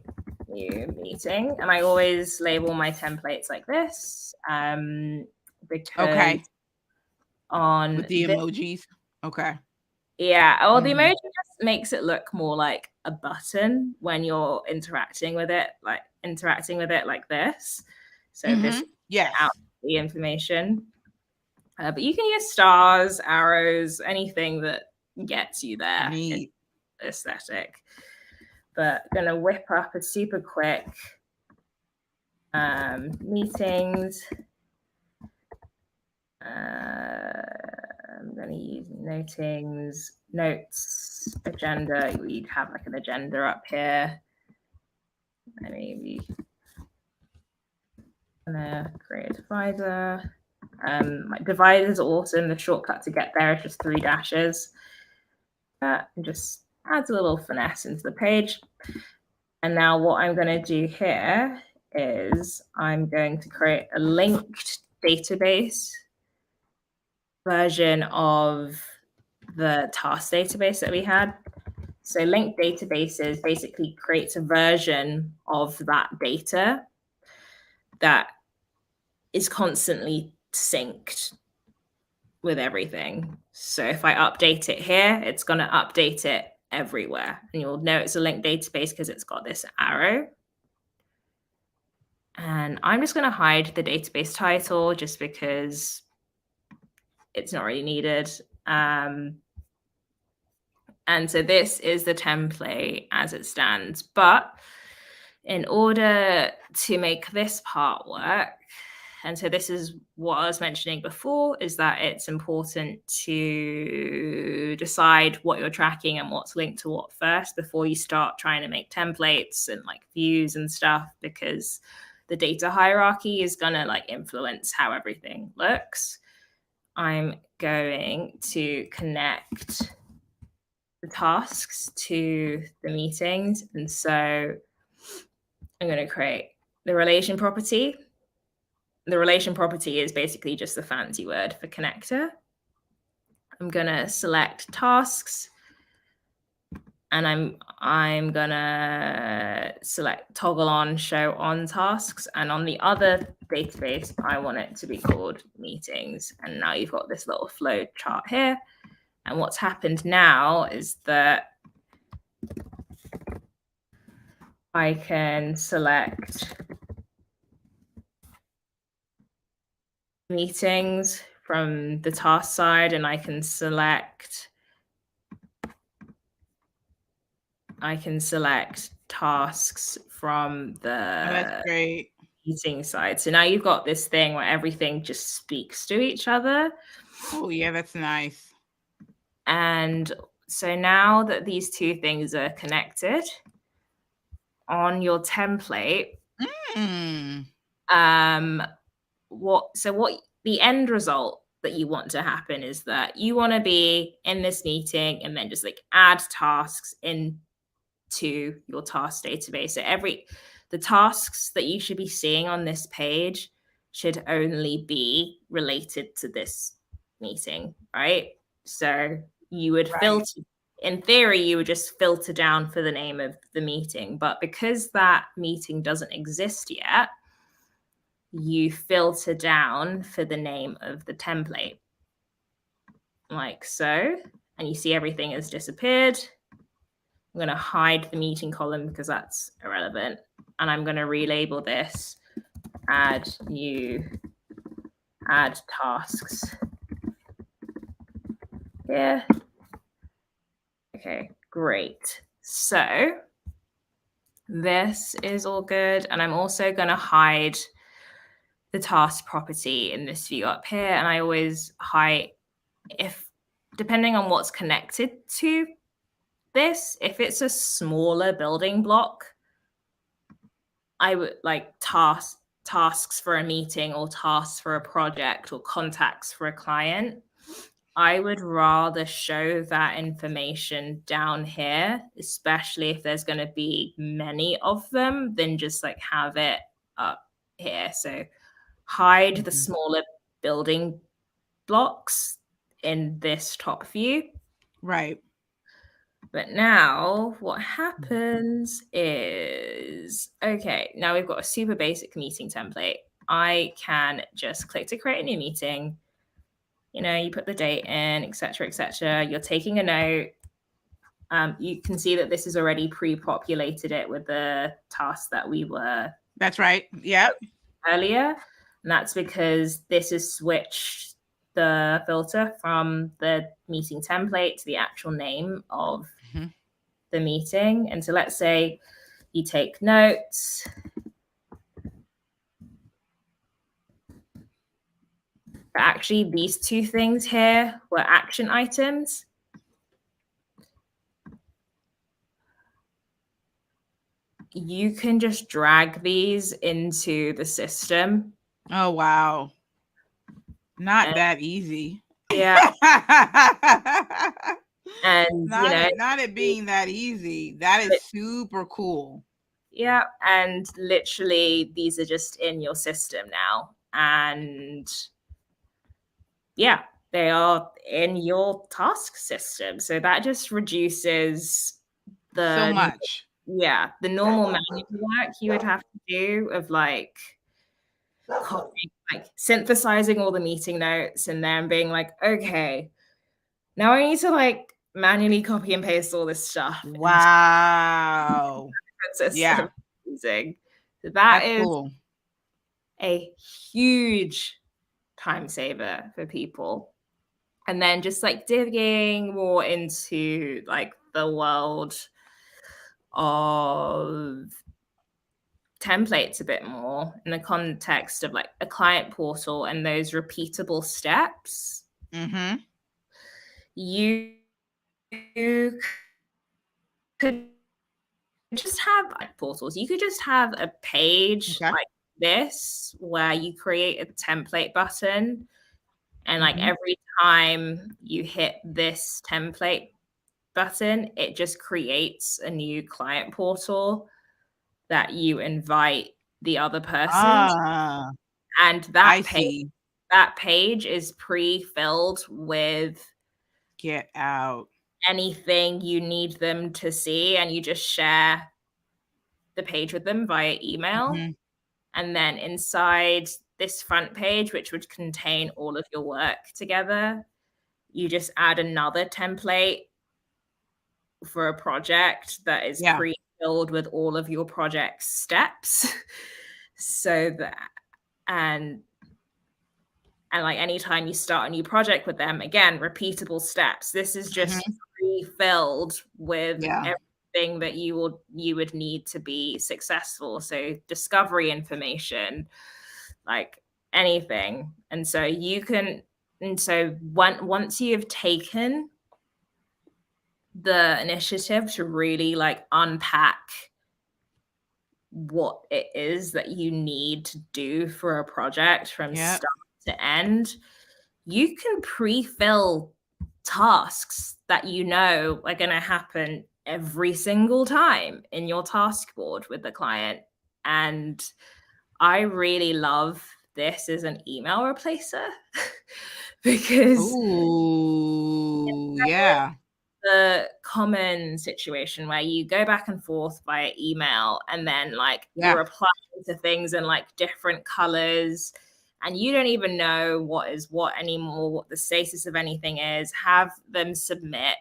new meeting, and I always label my templates like this, because on with the emojis. Okay. Yeah. Oh, the emoji just makes it look more like a button when you're interacting with it like this. So this out the information. But you can use stars, arrows, anything that gets you there. Neat. Aesthetic. But I'm gonna whip up a super quick meetings. I'm going to use notings, notes, agenda. We'd have like an agenda up here. And maybe I'm going to create a divider. My divider is awesome. The shortcut to get there is just 3 dashes. That just adds a little finesse into the page. And now what I'm going to do here is I'm going to create a linked database version of the task database that we had. So linked databases basically creates a version of that data that is constantly synced with everything. So if I update it here, it's going to update it everywhere. And you'll know it's a linked database because it's got this arrow. And I'm just going to hide the database title just because it's not really needed. And so this is the template as it stands. But in order to make this part work, and so this is what I was mentioning before, is that it's important to decide what you're tracking and what's linked to what first before you start trying to make templates and like views and stuff, because the data hierarchy is going to like influence how everything looks. I'm going to connect the tasks to the meetings. And so I'm going to create the relation property. the relation property is basically just the fancy word for connector. I'm going to select tasks, and I'm going to select toggle on show on tasks. And on the other database, I want it to be called meetings. And now you've got this little flow chart here. And what's happened now is that I can select meetings from the task side, and I can select tasks from the that's great. meeting side. So now you've got this thing where everything just speaks to each other. Oh yeah, that's nice. And so now that these two things are connected on your template, what the end result that you want to happen is that you want to be in this meeting and then just like add tasks into your task database. So the tasks that you should be seeing on this page should only be related to this meeting, right? So you would filter, in theory, you would just filter down for the name of the meeting. But because that meeting doesn't exist yet, you filter down for the name of the template, like so. And you see everything has disappeared. I'm going to hide the meeting column because that's irrelevant. And I'm going to relabel this add tasks here. Okay, great. So this is all good. And I'm also going to hide the task property in this view up here. And I always hide, depending on what's connected to this, if it's a smaller building block, I would like tasks for a meeting or tasks for a project or contacts for a client. I would rather show that information down here, especially if there's going to be many of them, than just like have it up here. So hide the smaller building blocks in this top view. Right. But now what happens is, okay, now we've got a super basic meeting template. I can just click to create a new meeting. You know, you put the date in, etc., etc. You're taking a note. You can see that this has already pre-populated it with the task that we were. That's right. Yep. Earlier. And that's because this has switched the filter from the meeting template to the actual name of the meeting. And so let's say you take notes. But actually, these two things here were action items. You can just drag these into the system. Oh, wow. Not that easy. Yeah. And not it being that easy. That is super cool. Yeah. And literally these are just in your system now. And yeah, they are in your task system. So that just reduces so much. Yeah, the normal manual work you would have to do of like synthesizing all the meeting notes and then being like, okay, now I need to like manually copy and paste all this stuff. Wow. Yeah. So that is cool. A huge time saver for people. And then just like digging more into like the world of templates a bit more in the context of like a client portal and those repeatable steps. You could just have like portals. You could just have a page like this where you create a template button, and like every time you hit this template button, it just creates a new client portal that you invite the other person. And I see. that page is pre-filled with Get out. anything you need them to see, and you just share the page with them via email. Mm-hmm. And then inside this front page, which would contain all of your work together, you just add another template for a project that is Yeah. pre-filled with all of your project steps. So that, and like anytime you start a new project with them, again, repeatable steps. This is just pre-filled with everything that you would need to be successful. So discovery information, like anything. And so once you've taken the initiative to really like unpack what it is that you need to do for a project from start to end, you can pre-fill tasks that you know are going to happen every single time in your task board with the client. And I really love this as an email replacer because the common situation where you go back and forth via email and then like you're replying to things in like different colors and you don't even know what is what anymore, what the status of anything is. Have them submit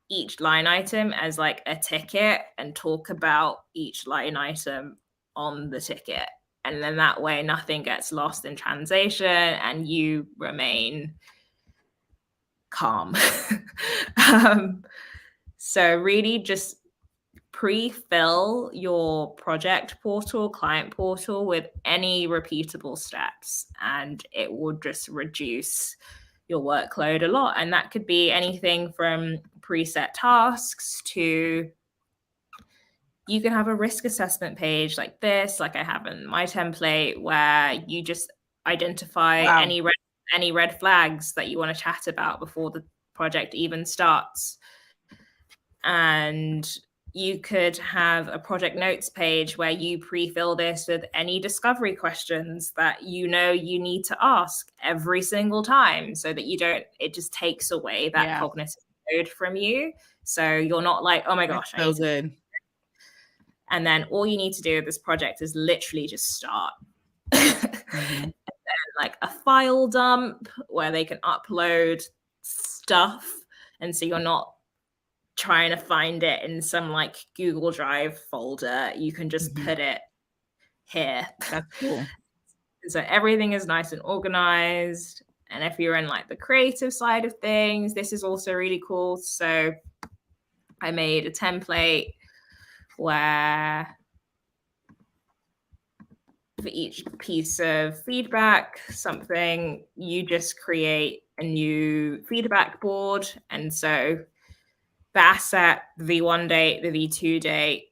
each line item as like a ticket and talk about each line item on the ticket. And then that way nothing gets lost in translation and you remain calm. So really just pre-fill your project portal, client portal with any repeatable steps, and it will just reduce your workload a lot. And that could be anything from preset tasks to you can have a risk assessment page like this, like I have in my template, where you just identify any red flags that you want to chat about before the project even starts. And you could have a project notes page where you pre-fill this with any discovery questions that you know you need to ask every single time so that it just takes away that cognitive load from you. So you're not like, oh my gosh, that's so good. And then all you need to do with this project is literally just start. And then like a file dump where they can upload stuff. And so you're not trying to find it in some like Google Drive folder. You can just put it here. That's cool. So everything is nice and organized. And if you're in like the creative side of things, this is also really cool. So I made a template where for each piece of feedback, something, you just create a new feedback board. And so the asset, the V1 date, the V2 date,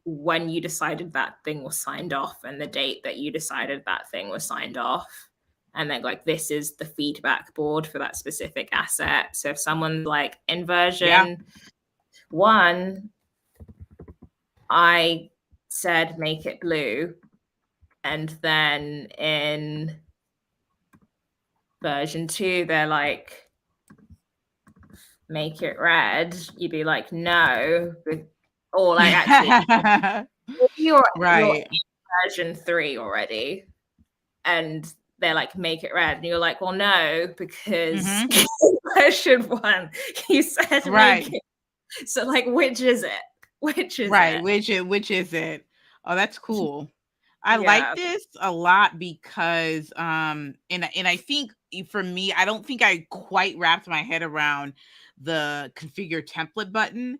when you decided that thing was signed off, and the date that you decided that thing was signed off. And then like, this is the feedback board for that specific asset. So if someone's like in version 1, I said, make it blue. And then in version 2, they're like, make it red. You'd be like, no. Or like, actually, you're in version 3 already. And they're like, make it red. And you're like, well, no, because version 1, you said make it. So like, which is it? Which is it? Which is it? Oh, that's cool. I like this a lot because and I think for me, I don't think I quite wrapped my head around the configure template button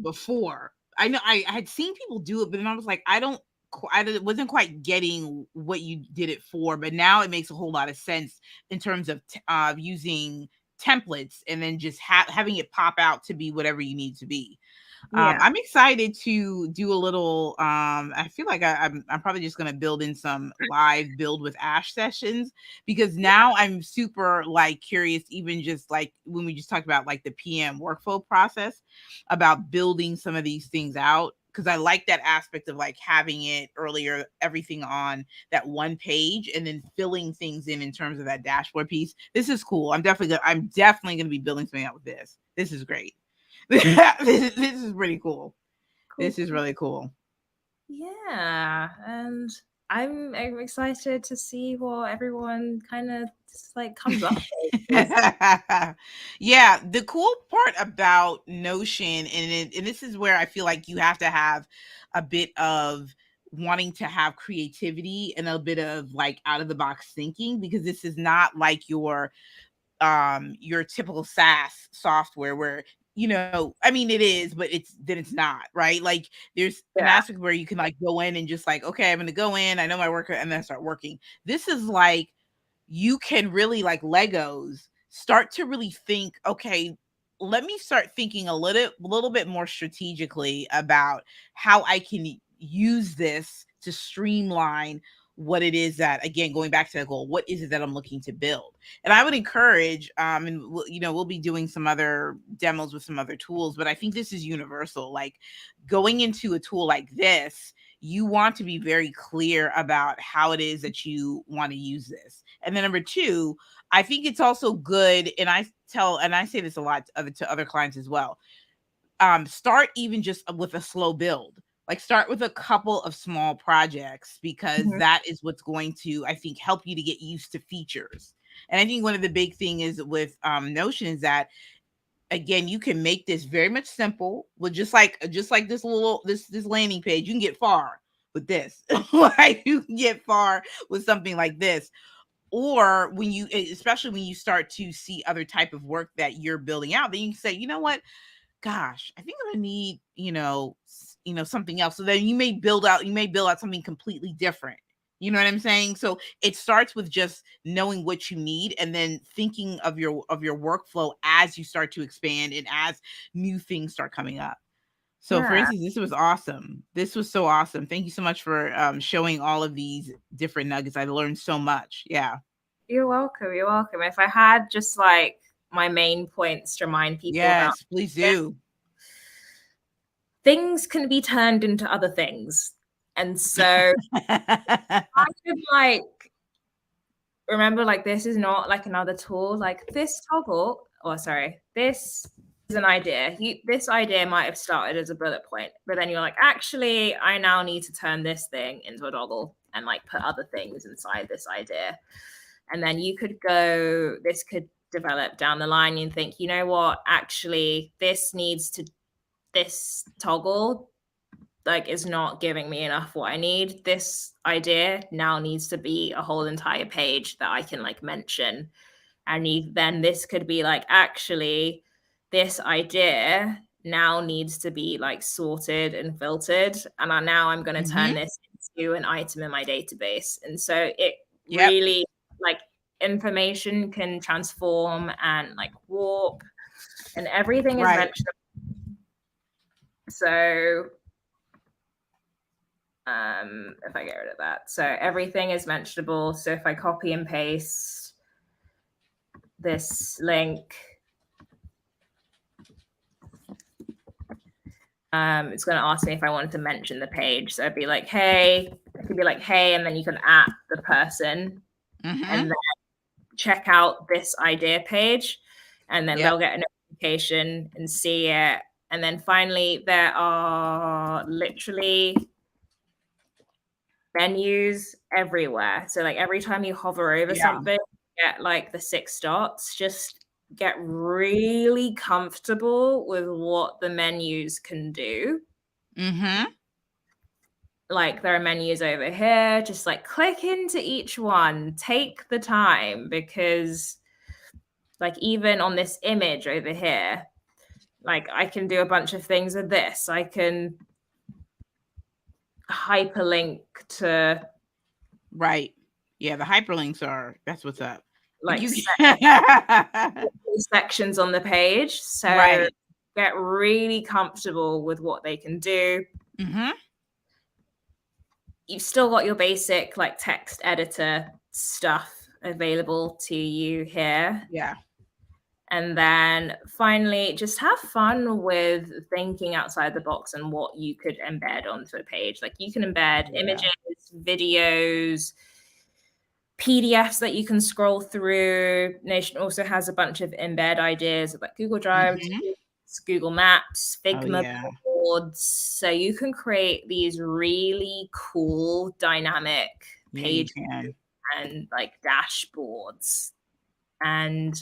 before. I know I had seen people do it, but then I was like, I wasn't quite getting what you did it for. But now it makes a whole lot of sense in terms of using templates and then just having it pop out to be whatever you need to be. I'm excited to do a little I feel like I'm probably just going to build in some live build with Ash sessions, because now I'm super like curious, even just like when we just talked about like the PM workflow process, about building some of these things out because I like that aspect of like having it earlier, everything on that one page, and then filling things in terms of that dashboard piece. This is cool. I'm definitely gonna be building something out with this. This is great. This is pretty cool. This is really cool. Yeah, and I'm excited to see what everyone kind of like comes up with. Yeah, the cool part about Notion, and this is where I feel like you have to have a bit of wanting to have creativity and a bit of like out of the box thinking, because this is not like your typical SaaS software where, I mean, it is, but it's not, right? Like there's an aspect where you can like go in and just like, okay, I'm going to go in, I know my worker, and then start working. This is like, you can really, like Legos, start to really think, okay, let me start thinking a little bit more strategically about how I can use this to streamline what it is that, again, going back to the goal, what is it that I'm looking to build? And I would encourage, and we'll be doing some other demos with some other tools, but I think this is universal. Like going into a tool like this, you want to be very clear about how it is that you want to use this. And then number two, I think it's also good, and I say this a lot to other clients as well. Start even just with a slow build. Like start with a couple of small projects, because that is what's going to, I think, help you to get used to features. And I think one of the big thing is with Notion is that, again, you can make this very much simple with just like this landing page. You can get far with this. Like you can get far with something like this. Or especially when you start to see other type of work that you're building out, then you can say, you know what, gosh, I think I'm gonna need, something else. So then you may build out something completely different. You know what I'm saying? So it starts with just knowing what you need, and then thinking of your workflow as you start to expand and as new things start coming up. So for instance, this was awesome. This was so awesome. Thank you so much for showing all of these different nuggets. I learned so much. Yeah. You're welcome. You're welcome. If I had just like my main points to remind people about. Yes, please do. Things can be turned into other things. And so I could like remember, like, this is not like another tool. Like this toggle, this is an idea. This idea might have started as a bullet point, but then you're like, actually, I now need to turn this thing into a toggle and like put other things inside this idea. And then this could develop down the line. You think, you know what, actually, this toggle like is not giving me enough what I need. This idea now needs to be a whole entire page that I can like mention. And then this could be like, actually, this idea now needs to be like sorted and filtered. And now I'm going to turn this into an item in my database. And so it really like information can transform and like warp, and everything is mentioned. So if I get rid of that, so everything is mentionable. So if I copy and paste this link, it's going to ask me if I wanted to mention the page. So I'd be like, hey, it could be like, hey, and then you can at the person and then check out this idea page, and then they'll get a notification and see it. And then finally, there are literally menus everywhere. So like every time you hover over something, you get like the 6 dots. Just get really comfortable with what the menus can do. Like there are menus over here. Just like click into each one. Take the time, because like even on this image over here, like I can do a bunch of things with this. I can hyperlink to the hyperlinks that's what's up. Like sections on the page. So get really comfortable with what they can do. You've still got your basic like text editor stuff available to you here. And then finally, just have fun with thinking outside the box and what you could embed onto a page. Like you can embed images, videos, PDFs that you can scroll through. Notion also has a bunch of embed ideas like Google Drive, Google Maps, Figma boards. So you can create these really cool dynamic pages and like dashboards. And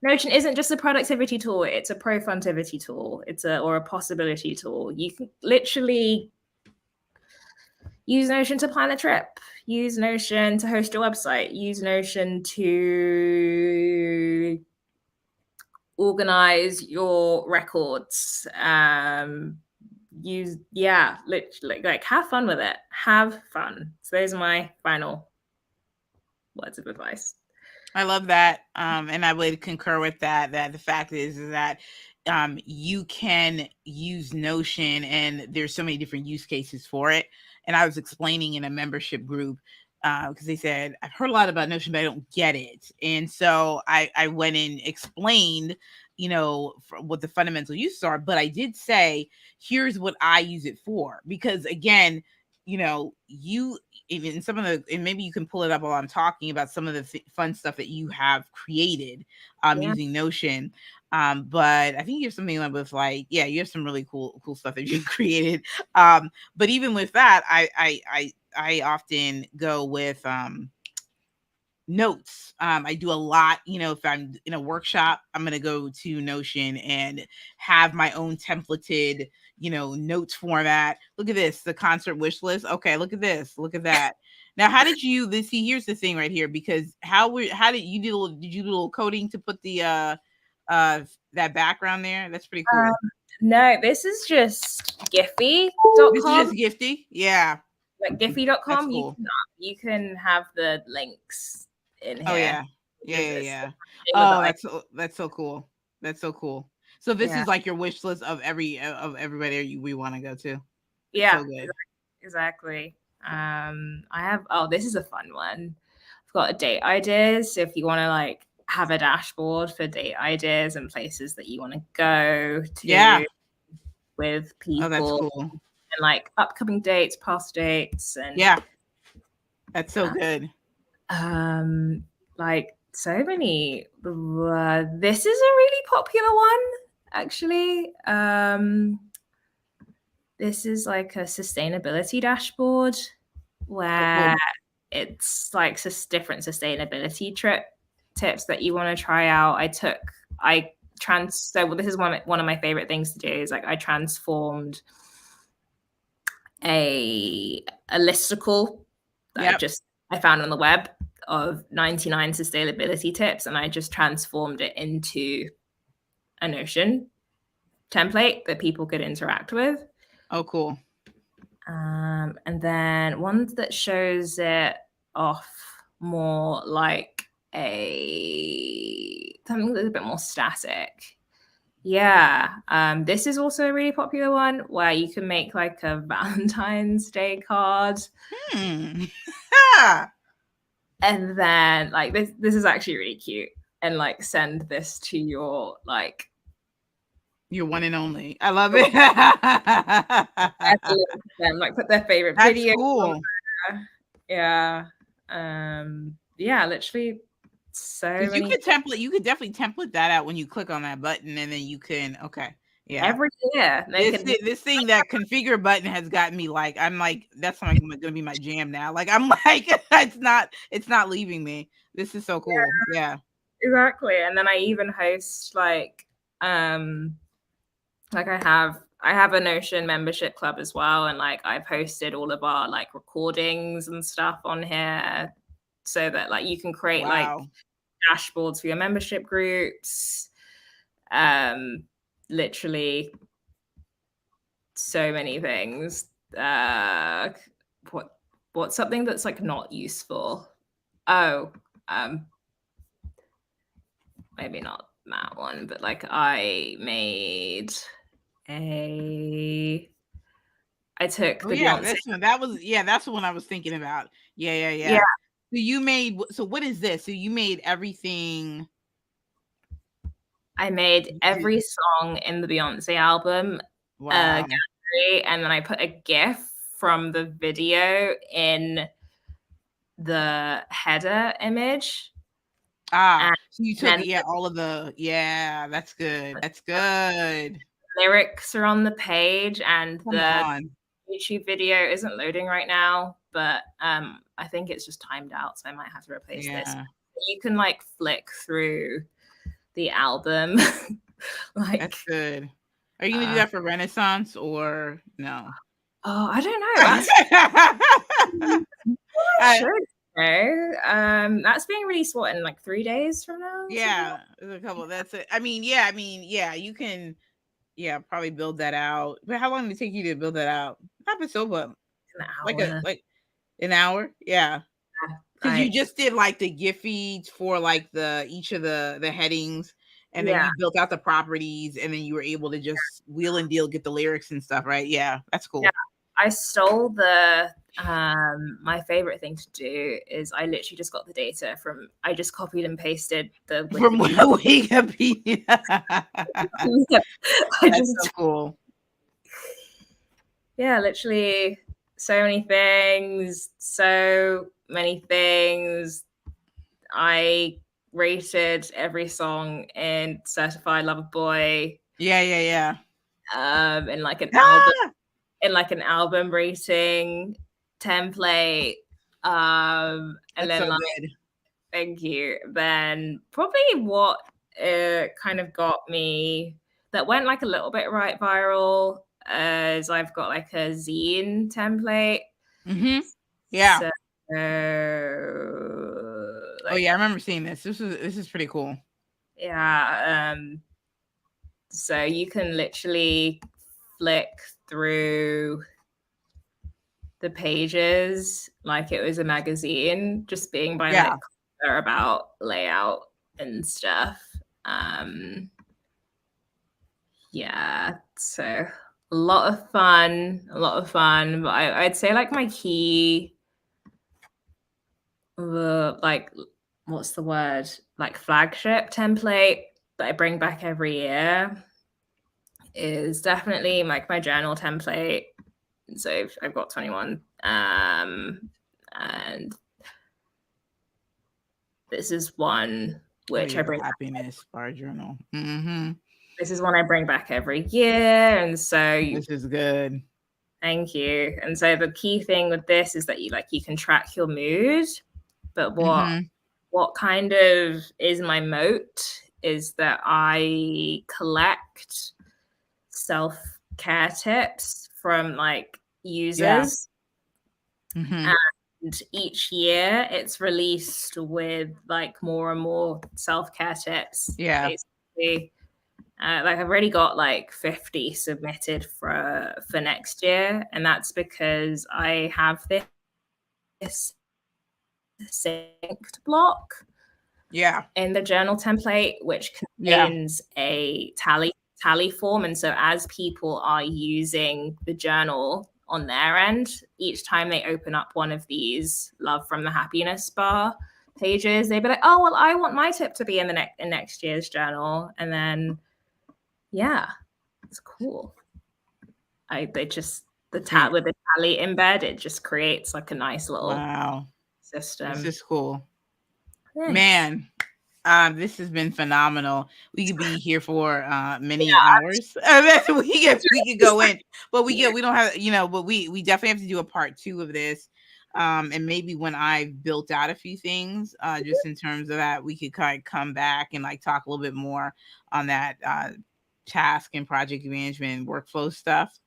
Notion isn't just a productivity tool, it's a profuntivity tool. Or a possibility tool. You can literally use Notion to plan a trip, use Notion to host your website, use Notion to organize your records. Like have fun with it. Have fun. So those are my final words of advice. I love that. And I would concur with that the fact is that you can use Notion and there's so many different use cases for it. And I was explaining in a membership group because they said, I've heard a lot about Notion, but I don't get it. And so I went and explained, what the fundamental uses are. But I did say, here's what I use it for. Because again, even some of and maybe you can pull it up while I'm talking about some of the fun stuff that you have created using Notion. But I think you have something with you have some really cool stuff that you've created. But even with that, I often go with notes. I do a lot, if I'm in a workshop, I'm going to go to Notion and have my own templated, notes format. Look at this, the concert wish list. Okay. Look at this. Look at that. Now, how did you, here's the thing right here, because did you do a little coding to put the, that background there? That's pretty cool. No, this is just Giphy.com. This is just Giphy. Yeah. Like Giphy.com. Cool. You can have the links in here. Oh yeah. Oh, that's so cool. That's so cool. So this is like your wish list of everybody we want to go to. Yeah, so good. Exactly. This is a fun one. I've got date ideas. So if you want to have a dashboard for date ideas and places that you want to go to with people. Oh, that's cool. And upcoming dates, past dates, and that's so good. So many. This is a really popular one, actually. This is a sustainability dashboard where it's different sustainability tips that you want to try out. So this is one of my favorite things to do is I transformed a listicle that I found on the web of 99 sustainability tips, and I just transformed it into a Notion template that people could interact with. Oh, cool. And then one that shows it off more like something that's a bit more static. This is also a really popular one where you can make a Valentine's Day card. And then this is actually really cute, and send this to your your one and only. I love it. Put their favorite video. Cool. Literally. So you could definitely template that out when you click on that button, and then you can every year. This thing, that configure button has gotten me that's gonna be my jam now. It's not leaving me. This is so cool. Yeah. Exactly. And then I even host I have a Notion membership club as well, and I've hosted all of our recordings and stuff on here, so that you can create dashboards for your membership groups. Literally so many things. What's something that's not useful? Maybe not that one, but I made I took the Beyonce. That's the one I was thinking about. Yeah. So what is this? So you made everything. I made every song in the Beyonce album Wow. gallery, and then I put a GIF from the video in the header image. So you took all of the that's good. That's good. Lyrics are on the page, and Come on. YouTube video isn't loading right now, but I think it's just timed out, so I might have to replace this. You can like flick through the album. Like, that's good. Are you gonna do that for Renaissance or no? Oh, I don't know. That's sure. That's being released what, in like 3 days from now? Yeah, there's a couple. That's it. I mean, you can probably build that out. But how long did it take you to build that out? Not but so but like an hour? Yeah. Because you just did like the GIF feeds for like each of the headings, and then you built out the properties, and then you were able to just wheel and deal, get the lyrics and stuff, right? Yeah, that's cool. Yeah. I stole the my favorite thing to do is I literally just got the data I just copied and pasted the from Wikipedia. That's so cool. Yeah, literally so many things. I rated every song in Certified Lover Boy. Yeah. In like an album, an album rating template. And that's then so good. Thank you. Then probably what kind of got me that went like a little bit viral is I've got like a zine template. Yeah. So, I remember seeing this. This is pretty cool. Yeah. So you can literally flick through the pages like it was a magazine, just being by like about layout and stuff. So a lot of fun. But I'd say like my key, like what's the word? Like flagship template that I bring back every year is definitely like my journal template. So I've got 21. And this is one which I bring happiness bar journal. This is one I bring back every year, and so this is good. Thank you. And so the key thing with this is that you can track your mood, but what kind of is my moat is that I collect self-care tips from like users. And each year it's released with like more and more self-care tips. Basically. Like I've already got like 50 submitted for next year, and that's because I have this synced block in the journal template, which contains a tally form. And so as people are using the journal on their end, each time they open up one of these Love from the Happiness Bar pages, they'd be like, oh, well, I want my tip to be in next year's journal. And then it's cool. With the tally embed, it just creates like a nice little system. This is cool. Thanks. Man, this has been phenomenal. We could be here for many hours. we could go in, but we don't have, but we definitely have to do a part 2 of this. And maybe when I've built out a few things, just in terms of that, we could kind of come back and like talk a little bit more on that task and project management and workflow stuff,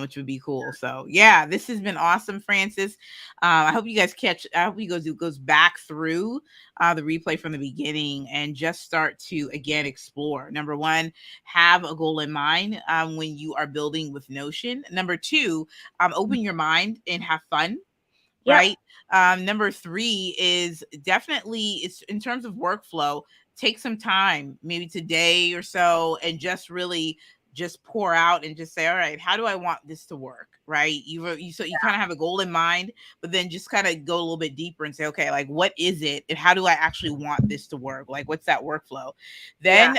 which would be cool. So this has been awesome, Frances. I hope you guys goes back through the replay from the beginning and just start to again explore. Number 1, have a goal in mind when you are building with Notion. Number 2, open your mind and have fun. Right. Number 3 is definitely, it's in terms of workflow, take some time, maybe today or so, and just really just pour out and just say, all right, how do I want this to work? Right. So you kind of have a goal in mind, but then just kind of go a little bit deeper and say, okay, like what is it and how do I actually want this to work? Like what's that workflow? Then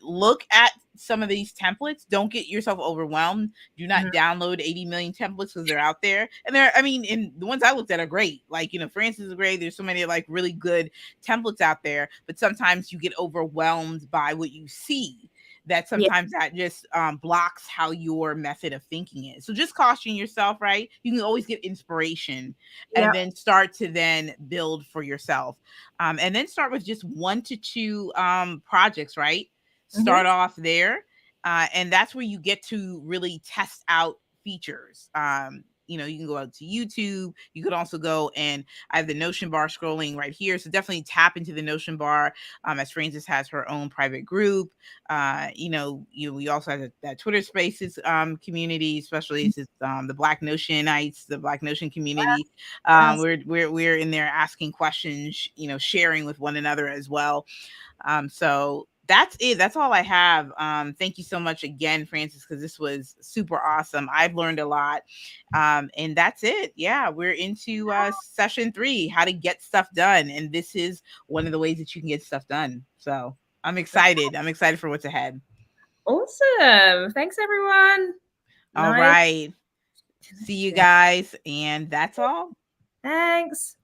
look at some of these templates. Don't get yourself overwhelmed. Do not download 80 million templates because they're out there. And and the ones I looked at are great. Like, Frances is great. There's so many like really good templates out there, but sometimes you get overwhelmed by what you see, that sometimes that just blocks how your method of thinking is. So just caution yourself, right? You can always get inspiration and then start to then build for yourself. And then start with just 1 to 2 projects, right? Start off there. And that's where you get to really test out features. You can go out to YouTube. You could also go, and I have the Notion bar scrolling right here. So definitely tap into the Notion bar, as Frances has her own private group. We also have that Twitter Spaces community, especially since the Black Notionites, the Black Notion community. We're in there asking questions, sharing with one another as well. So that's it. That's all I have. Thank you so much again, Frances, because this was super awesome. I've learned a lot. And that's it. Yeah, we're into session 3, how to get stuff done. And this is one of the ways that you can get stuff done. So I'm excited. I'm excited for what's ahead. Awesome. Thanks, everyone. All right. See you guys. And that's all. Thanks.